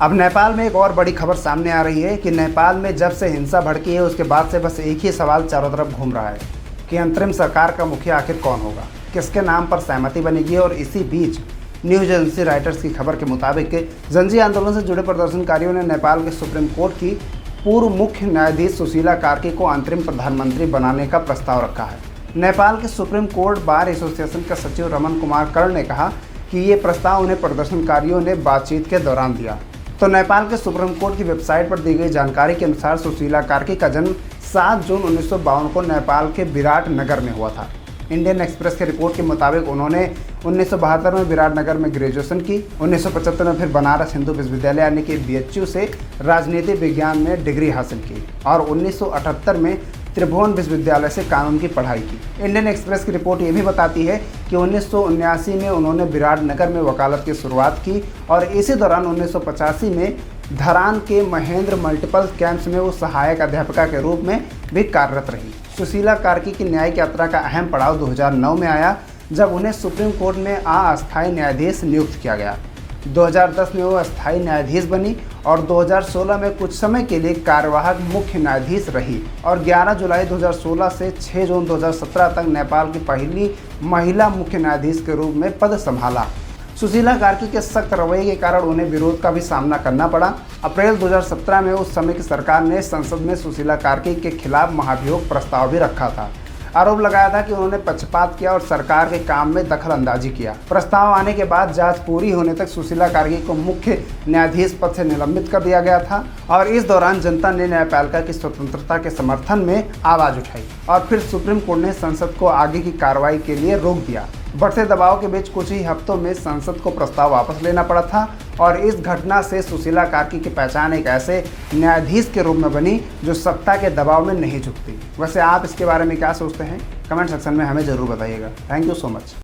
अब नेपाल में एक और बड़ी खबर सामने आ रही है कि नेपाल में जब से हिंसा भड़की है उसके बाद से बस एक ही सवाल चारों तरफ घूम रहा है कि अंतरिम सरकार का मुखिया आखिर कौन होगा, किसके नाम पर सहमति बनेगी। और इसी बीच न्यूज एजेंसी रॉयटर्स की खबर के मुताबिक जनजातीय आंदोलन से जुड़े प्रदर्शनकारियों ने नेपाल के सुप्रीम कोर्ट की पूर्व मुख्य न्यायाधीश सुशीला कार्की को अंतरिम प्रधानमंत्री बनाने का प्रस्ताव रखा है। नेपाल के सुप्रीम कोर्ट बार एसोसिएशन के सचिव रमन कुमार कर्ण ने कहा कि ये प्रस्ताव उन्हें प्रदर्शनकारियों ने बातचीत के दौरान दिया। तो नेपाल के सुप्रीम कोर्ट की वेबसाइट पर दी गई जानकारी के अनुसार सुशीला कार्की का जन्म 7 जून 1952 को नेपाल के विराटनगर में हुआ था। इंडियन एक्सप्रेस की रिपोर्ट के मुताबिक उन्होंने 1972 में विराटनगर में ग्रेजुएशन की, 1975 में फिर बनारस हिंदू विश्वविद्यालय यानी कि BHU से राजनीति विज्ञान में डिग्री हासिल की और 1978 में त्रिभुवन विश्वविद्यालय से कानून की पढ़ाई की। इंडियन एक्सप्रेस की रिपोर्ट ये भी बताती है कि 1979 में उन्होंने विराटनगर में वकालत की शुरुआत की और इसी दौरान 1985 में धरान के महेंद्र मल्टीपल कैंप्स में वो सहायक अध्यापिका के रूप में भी कार्यरत रही। सुशीला कार्की की न्यायिक यात्रा का अहम पड़ाव 2009 में आया जब उन्हें सुप्रीम कोर्ट में अस्थायी न्यायाधीश नियुक्त किया गया। 2010 में वो अस्थायी न्यायाधीश बनी और 2016 में कुछ समय के लिए कार्यवाहक मुख्य न्यायाधीश रही और 11 जुलाई 2016 से 6 जून 2017 तक नेपाल की पहली महिला मुख्य न्यायाधीश के रूप में पद संभाला। सुशीला कार्की के सख्त रवैये के कारण उन्हें विरोध का भी सामना करना पड़ा। अप्रैल 2017 में उस समय की सरकार ने संसद में सुशीला कार्की के खिलाफ महाभियोग प्रस्ताव भी रखा था। आरोप लगाया था कि उन्होंने पक्षपात किया और सरकार के काम में दखल अंदाजी किया। प्रस्ताव आने के बाद जांच पूरी होने तक सुशीला कार्की को मुख्य न्यायाधीश पद से निलंबित कर दिया गया था और इस दौरान जनता ने न्यायपालिका की स्वतंत्रता के समर्थन में आवाज उठाई और फिर सुप्रीम कोर्ट ने संसद को आगे की कार्रवाई के लिए रोक दिया। बढ़ते दबाव के बीच कुछ ही हफ्तों में संसद को प्रस्ताव वापस लेना पड़ा था और इस घटना से सुशीला कार्की की पहचान एक ऐसे न्यायाधीश के रूप में बनी जो सत्ता के दबाव में नहीं झुकती। वैसे आप इसके बारे में क्या सोचते हैं? कमेंट सेक्शन में हमें ज़रूर बताइएगा। Thank you so much.